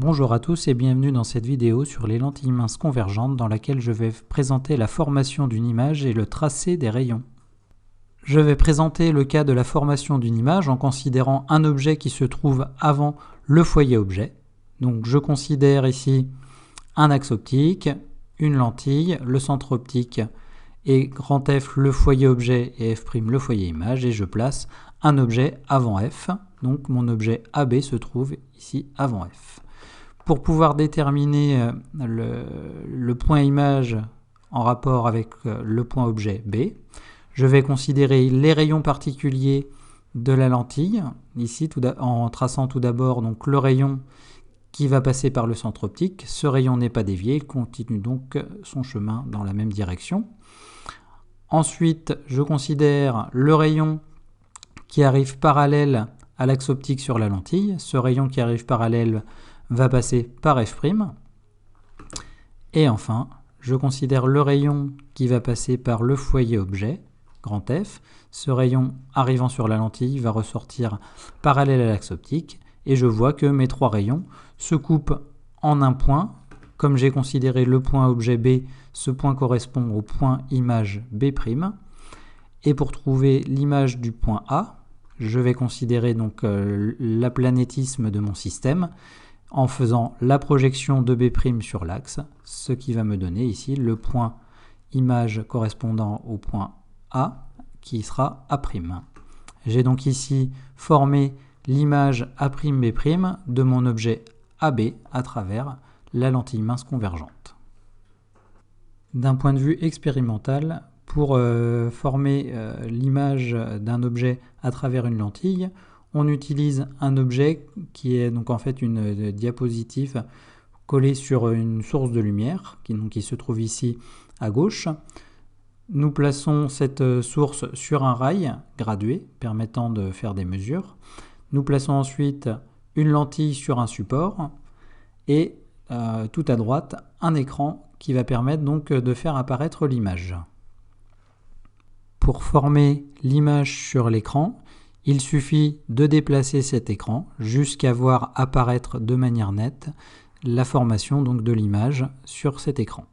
Bonjour à tous et bienvenue dans cette vidéo sur les lentilles minces convergentes dans laquelle je vais présenter la formation d'une image et le tracé des rayons. Je vais présenter le cas de la formation d'une image en considérant un objet qui se trouve avant le foyer objet. Donc je considère ici un axe optique, une lentille, le centre optique et grand F le foyer objet et F' le foyer image, et je place un objet avant F. Donc mon objet AB se trouve ici avant F. Pour pouvoir déterminer le point image en rapport avec le point objet B, je vais considérer les rayons particuliers de la lentille, ici en traçant tout d'abord donc le rayon qui va passer par le centre optique. Ce rayon n'est pas dévié, il continue donc son chemin dans la même direction. Ensuite, je considère le rayon qui arrive parallèle à l'axe optique sur la lentille. Ce rayon qui arrive parallèle va passer par F'. Et enfin, je considère le rayon qui va passer par le foyer objet, grand F. Ce rayon arrivant sur la lentille va ressortir parallèle à l'axe optique. Et je vois que mes trois rayons se coupent en un point. Comme j'ai considéré le point objet B, ce point correspond au point image B'. Et pour trouver l'image du point A, je vais considérer donc l'aplanétisme de mon système en faisant la projection de B' sur l'axe, ce qui va me donner ici le point image correspondant au point A, qui sera A'. J'ai donc ici formé l'image A'B' de mon objet AB à travers la lentille mince convergente. D'un point de vue expérimental, pour former l'image d'un objet à travers une lentille, on utilise un objet qui est donc en fait une diapositive collée sur une source de lumière qui se trouve ici à gauche. Nous plaçons cette source sur un rail gradué permettant de faire des mesures. Nous plaçons ensuite une lentille sur un support et tout à droite un écran qui va permettre donc de faire apparaître l'image. Pour former l'image sur l'écran, il suffit de déplacer cet écran jusqu'à voir apparaître de manière nette la formation donc de l'image sur cet écran.